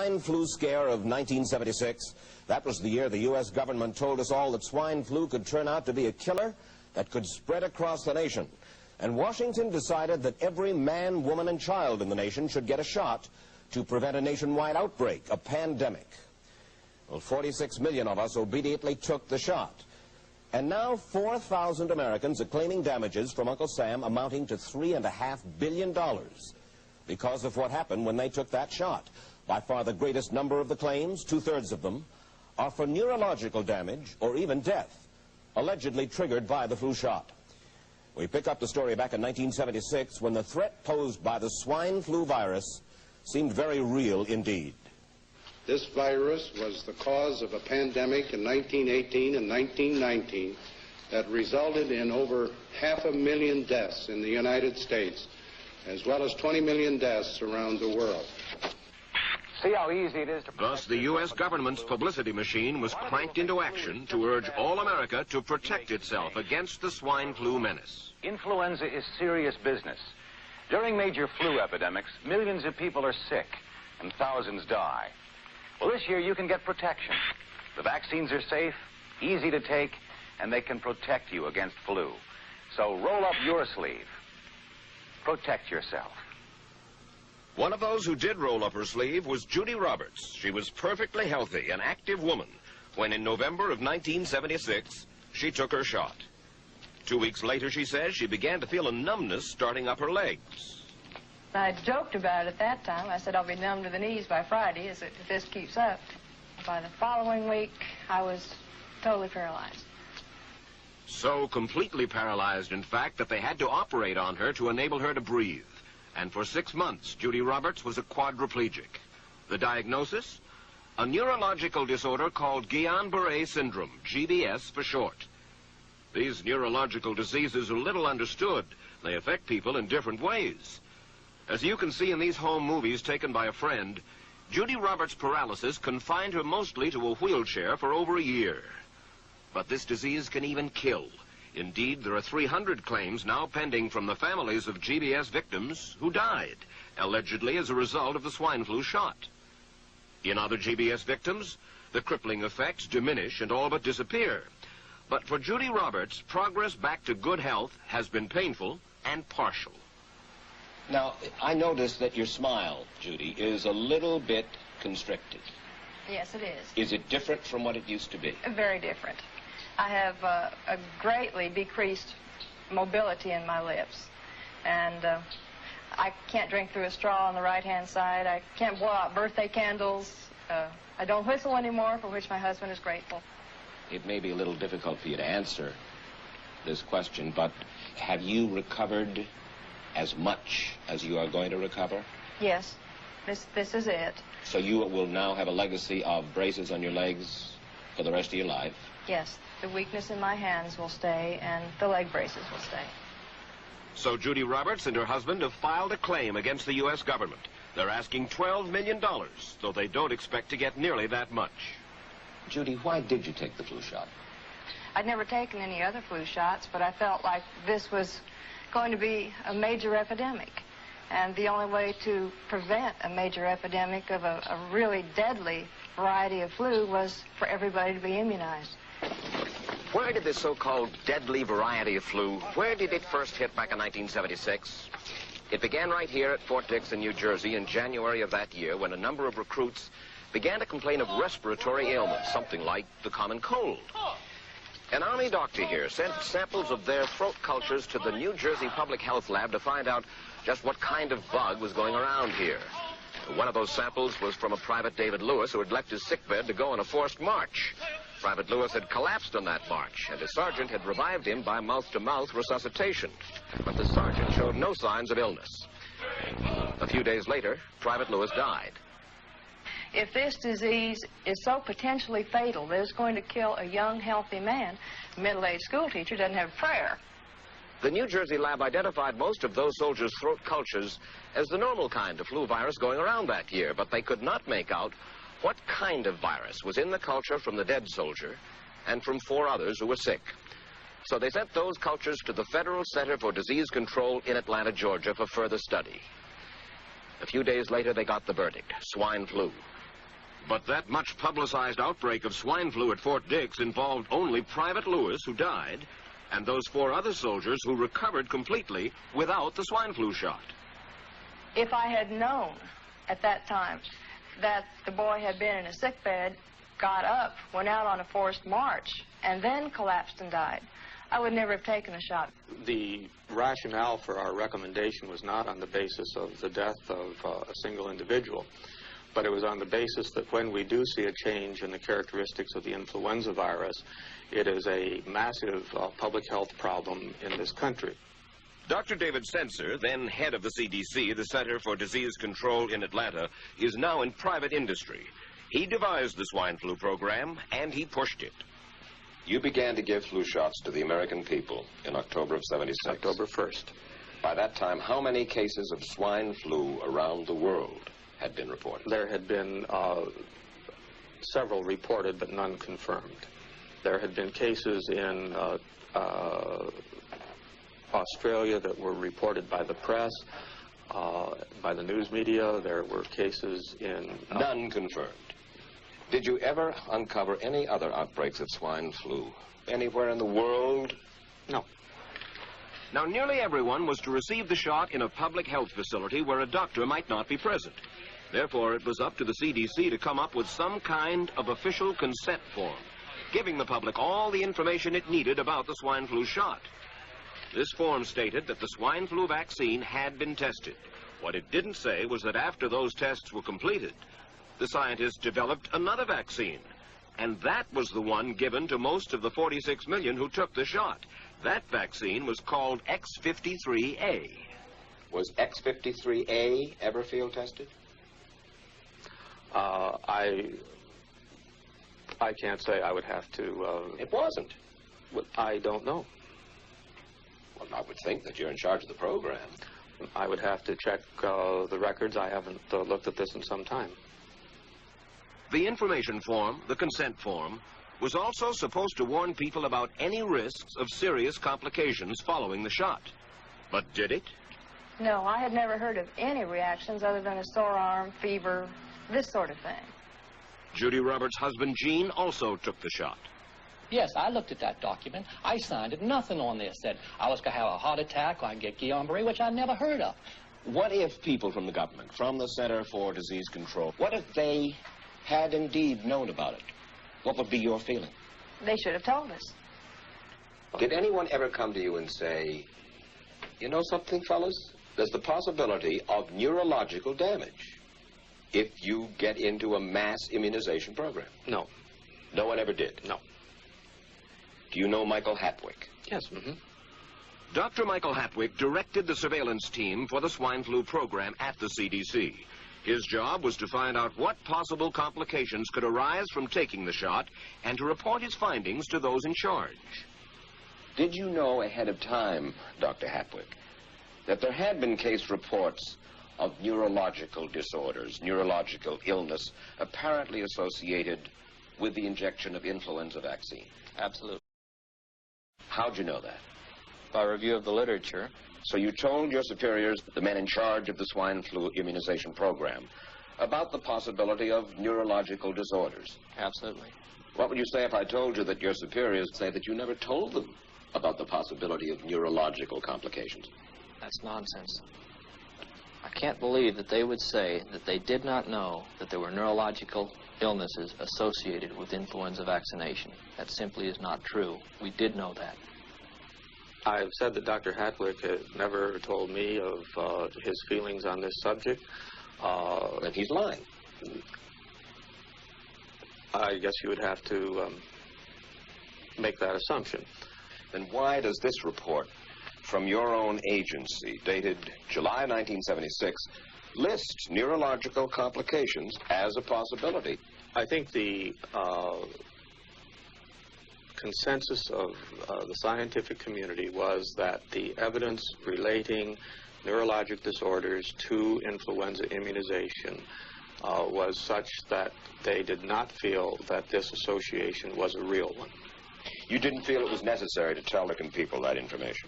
swine flu scare of 1976, that was the year the U.S. government told us all that swine flu could turn out to be a killer that could spread across the nation. And Washington decided that every man, woman, and child in the nation should get a shot to prevent a nationwide outbreak, a pandemic. Well, 46 million of us obediently took the shot. And now 4,000 Americans are claiming damages from Uncle Sam amounting to $3.5 billion because of what happened when they took that shot. By far the greatest number of the claims, 2/3 of them, are for neurological damage or even death, allegedly triggered by the flu shot. We pick up the story back in 1976 when the threat posed by the swine flu virus seemed very real indeed. This virus was the cause of a pandemic in 1918 and 1919 that resulted in over 500,000 deaths in the United States, as well as 20 million deaths around the world. See how easy it is to... Thus, the U.S. government's publicity machine was cranked into action to urge all America to protect itself against the swine flu menace. Influenza is serious business. During major flu epidemics, millions of people are sick and thousands die. Well, this year you can get protection. The vaccines are safe, easy to take, and they can protect you against flu. So roll up your sleeve. Protect yourself. One of those who did roll up her sleeve was Judy Roberts. She was perfectly healthy, an active woman, when in November of 1976, she took her shot. 2 weeks later, she says, she began to feel a numbness starting up her legs. I joked about it at that time. I said I'll be numb to the knees by Friday if this keeps up. By the following week, I was totally paralyzed. So completely paralyzed, in fact, that they had to operate on her to enable her to breathe. And for 6 months, Judy Roberts was a quadriplegic. The diagnosis? A neurological disorder called Guillain-Barré syndrome, GBS for short. These neurological diseases are little understood. They affect people in different ways. As you can see in these home movies taken by a friend, Judy Roberts' paralysis confined her mostly to a wheelchair for over a year. But this disease can even kill. Indeed, there are 300 claims now pending from the families of GBS victims who died, allegedly as a result of the swine flu shot. In other GBS victims, the crippling effects diminish and all but disappear. But for Judy Roberts, progress back to good health has been painful and partial. Now, I noticed that your smile, Judy, is a little bit constricted. Yes, it is. Is it different from what it used to be? Very different. I have a greatly decreased mobility in my lips. And I can't drink through a straw on the right-hand side. I can't blow out birthday candles. I don't whistle anymore, for which my husband is grateful. It may be a little difficult for you to answer this question, but have you recovered as much as you are going to recover? Yes, this is it. So you will now have a legacy of braces on your legs for the rest of your life? Yes, the weakness in my hands will stay, and the leg braces will stay. So Judy Roberts and her husband have filed a claim against the U.S. government. They're asking $12 million, though they don't expect to get nearly that much. Judy, why did you take the flu shot? I'd never taken any other flu shots, but I felt like this was going to be a major epidemic. And the only way to prevent a major epidemic of a really deadly variety of flu was for everybody to be immunized. Where did this so-called deadly variety of flu, where did it first hit back in 1976? It began right here at Fort Dix in New Jersey in January of that year when a number of recruits began to complain of respiratory ailments, something like the common cold. An Army doctor here sent samples of their throat cultures to the New Jersey Public Health Lab to find out just what kind of bug was going around here. One of those samples was from a Private David Lewis who had left his sickbed to go on a forced march. Private Lewis had collapsed on that march, and his sergeant had revived him by mouth-to-mouth resuscitation. But the sergeant showed no signs of illness. A few days later, Private Lewis died. If this disease is so potentially fatal that it's going to kill a young, healthy man, a middle-aged school teacher doesn't have prayer. The New Jersey lab identified most of those soldiers' throat cultures as the normal kind of flu virus going around that year, but they could not make out what kind of virus was in the culture from the dead soldier and from 4 others who were sick. So they sent those cultures to the Federal Center for Disease Control in Atlanta, Georgia, for further study. A few days later, they got the verdict, swine flu. But that much publicized outbreak of swine flu at Fort Dix involved only Private Lewis, who died, and those 4 other soldiers who recovered completely without the swine flu shot. If I had known at that time that the boy had been in a sick bed, got up, went out on a forced march, and then collapsed and died, I would never have taken the shot. The rationale for our recommendation was not on the basis of the death of a single individual, but it was on the basis that when we do see a change in the characteristics of the influenza virus, it is a massive public health problem in this country. Dr. David Senser, then head of the CDC, the Center for Disease Control in Atlanta, is now in private industry. He devised the swine flu program, and he pushed it. You began to give flu shots to the American people in October of '76. October 1st. By that time, how many cases of swine flu around the world had been reported? There had been several reported, but none confirmed. There had been cases in Australia that were reported by the press, by the news media. There were cases in... None confirmed. Did you ever uncover any other outbreaks of swine flu anywhere in the world? No. Now, nearly everyone was to receive the shot in a public health facility where a doctor might not be present. Therefore, it was up to the CDC to come up with some kind of official consent form, giving the public all the information it needed about the swine flu shot. This form stated that the swine flu vaccine had been tested. What it didn't say was that after those tests were completed, the scientists developed another vaccine, and that was the one given to most of the 46 million who took the shot. That vaccine was called X53A. Was X53A ever field tested? I can't say. I would have to... It wasn't. I don't know. Well, I would think that you're in charge of the program. I would have to check the records. I haven't looked at this in some time. The information form, the consent form, was also supposed to warn people about any risks of serious complications following the shot. But did it? No, I had never heard of any reactions other than a sore arm, fever, this sort of thing. Judy Roberts' husband, Gene, also took the shot. Yes, I looked at that document. I signed it. Nothing on there said I was going to have a heart attack or I can get Guillain-Barré, which I never heard of. What if people from the government, from the Center for Disease Control, what if they had indeed known about it? What would be your feeling? They should have told us. Did anyone ever come to you and say, you know something, fellas? There's the possibility of neurological damage if you get into a mass immunization program? No. No one ever did? No. Do you know Michael Hatwick? Yes. Dr. Michael Hatwick directed the surveillance team for the swine flu program at the CDC. His job was to find out what possible complications could arise from taking the shot and to report his findings to those in charge. Did you know ahead of time, Dr. Hatwick, that there had been case reports of neurological disorders, neurological illness, apparently associated with the injection of influenza vaccine? Absolutely. How'd you know that? By review of the literature. So you told your superiors, the men in charge of the swine flu immunization program, about the possibility of neurological disorders? Absolutely. What would you say if I told you that your superiors say that you never told them about the possibility of neurological complications? That's nonsense. I can't believe that they would say that they did not know that there were neurological illnesses associated with influenza vaccination. That simply is not true. We did know that. I've said that Dr. Hatwick has never told me of his feelings on this subject. Then he's lying. I guess you would have to make that assumption. Then why does this report from your own agency, dated July 1976, list neurological complications as a possibility? I think the consensus of the scientific community was that the evidence relating neurologic disorders to influenza immunization was such that they did not feel that this association was a real one. You didn't feel it was necessary to tell the people that information?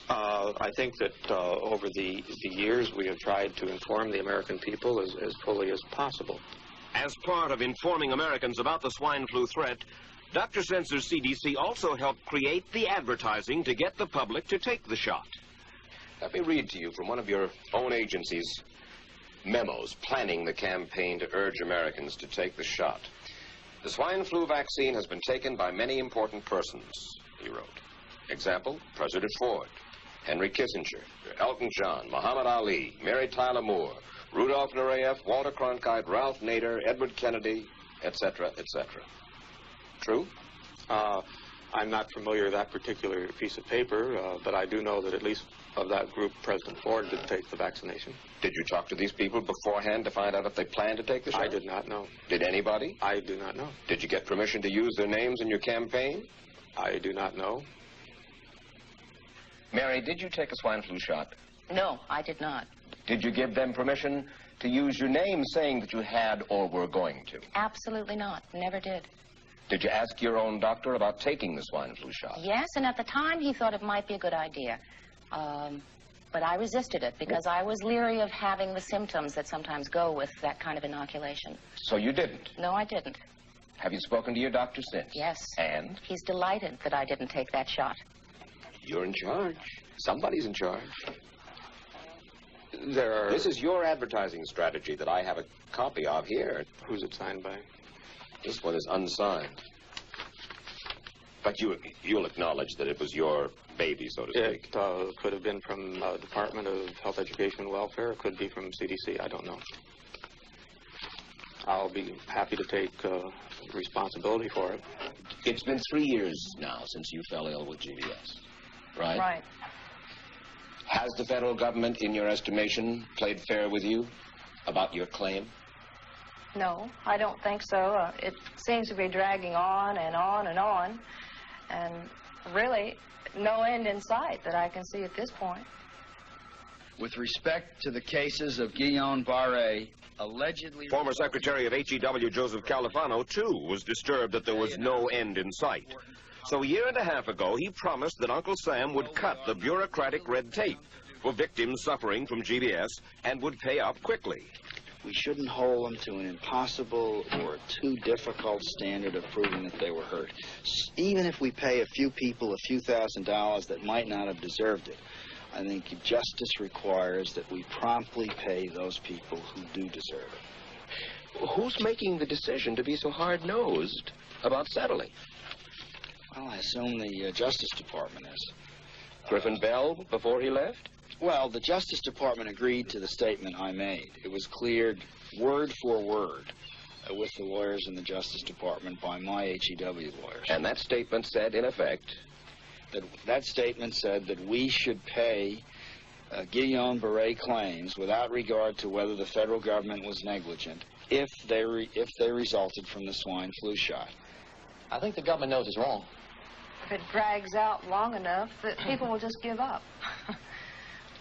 I think that over the years we have tried to inform the American people as fully as possible. As part of informing Americans about the swine flu threat, Dr. Sensor's CDC also helped create the advertising to get the public to take the shot. Let me read to you from one of your own agency's memos planning the campaign to urge Americans to take the shot. The swine flu vaccine has been taken by many important persons, he wrote. Example, President Ford, Henry Kissinger, Elton John, Muhammad Ali, Mary Tyler Moore, Rudolph Nureyev, Walter Cronkite, Ralph Nader, Edward Kennedy, etc., etc. True? I'm not familiar with that particular piece of paper, but I do know that at least of that group, President Ford did take the vaccination. Did you talk to these people beforehand to find out if they planned to take the shot? I did not know. Did anybody? I do not know. Did you get permission to use their names in your campaign? I do not know. Mary, did you take a swine flu shot? No, I did not. Did you give them permission to use your name saying that you had or were going to? Absolutely not. Never did. Did you ask your own doctor about taking the swine flu shot? Yes, and at the time he thought it might be a good idea. But I resisted it because I was leery of having the symptoms that sometimes go with that kind of inoculation. So you didn't? No, I didn't. Have you spoken to your doctor since? Yes. And? He's delighted that I didn't take that shot. You're in charge. Somebody's in charge. This is your advertising strategy that I have a copy of here. Who's it signed by? This one is unsigned. But you'll acknowledge that it was your baby, so to speak. It could have been from Department of Health, Education, and Welfare. It could be from CDC. I don't know. I'll be happy to take responsibility for it. It's been 3 years now since you fell ill with GBS, right? Right. Has the federal government, in your estimation, played fair with you about your claim? No, I don't think so. It seems to be dragging on and on and on, and really no end in sight that I can see at this point. With respect to the cases of Guillain-Barré, allegedly... Former Secretary of HEW Joseph Califano, too, was disturbed that there was no end in sight. So a year and a half ago, he promised that Uncle Sam would cut the bureaucratic red tape for victims suffering from GBS and would pay up quickly. We shouldn't hold them to an impossible or too difficult standard of proving that they were hurt. Even if we pay a few people a few $1,000s that might not have deserved it, I think justice requires that we promptly pay those people who do deserve it. Who's making the decision to be so hard-nosed about settling? Well, I assume the Justice Department is. Griffin Bell before he left? Well, the Justice Department agreed to the statement I made. It was cleared word for word with the lawyers in the Justice Department by my HEW lawyers. And that statement said, in effect? That statement said that we should pay Guillain-Barré claims without regard to whether the federal government was negligent if they resulted from the swine flu shot. I think the government knows it's wrong. If it drags out long enough, that people will just give up.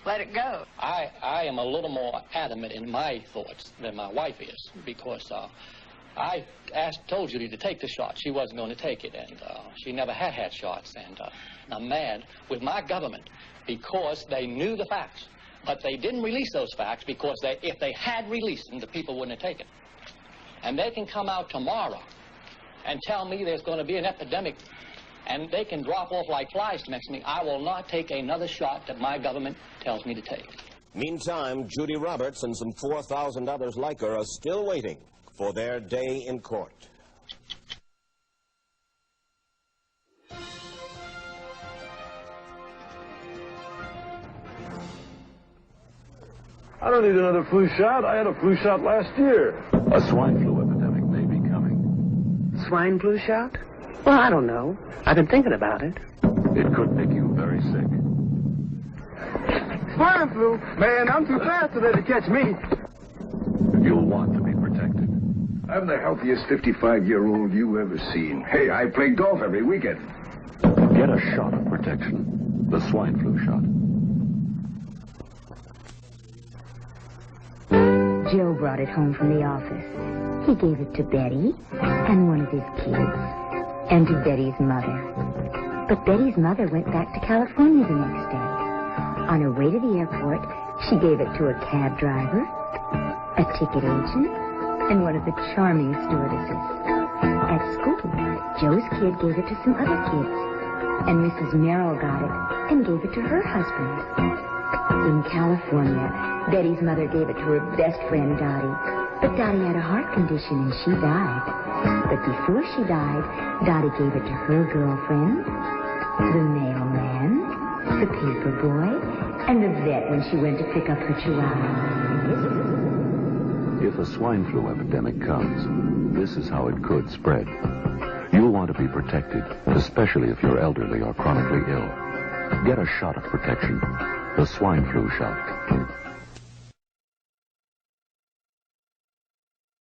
Let it go. I am a little more adamant in my thoughts than my wife is, because I told Judy to take the shot. She wasn't going to take it, and she never had shots. And I'm mad with my government because they knew the facts, but they didn't release those facts because if they had released them, the people wouldn't have taken. And they can come out tomorrow and tell me there's going to be an epidemic, and they can drop off like flies next to me. I will not take another shot that my government tells me to take. Meantime, Judy Roberts and some 4,000 others like her are still waiting for their day in court. I don't need another flu shot. I had a flu shot last year. A swine flu epidemic may be coming. Swine flu shot? Well, I don't know. I've been thinking about it. It could make you very sick. Swine flu? Man, I'm too fast today to catch me. You'll want to be protected. I'm the healthiest 55-year-old you've ever seen. Hey, I play golf every weekend. Get a shot of protection. The swine flu shot. Joe brought it home from the office. He gave it to Betty and one of his kids and to Betty's mother. But Betty's mother went back to California the next day. On her way to the airport, she gave it to a cab driver, a ticket agent, and one of the charming stewardesses. At school, Joe's kid gave it to some other kids, and Mrs. Merrill got it and gave it to her husband. In California, Betty's mother gave it to her best friend, Dottie. But Dottie had a heart condition and she died. But before she died, Dottie gave it to her girlfriend, the mailman, the paper boy, and the vet when she went to pick up her chihuahua. If a swine flu epidemic comes, this is how it could spread. You'll want to be protected, especially if you're elderly or chronically ill. Get a shot of protection, the swine flu shot.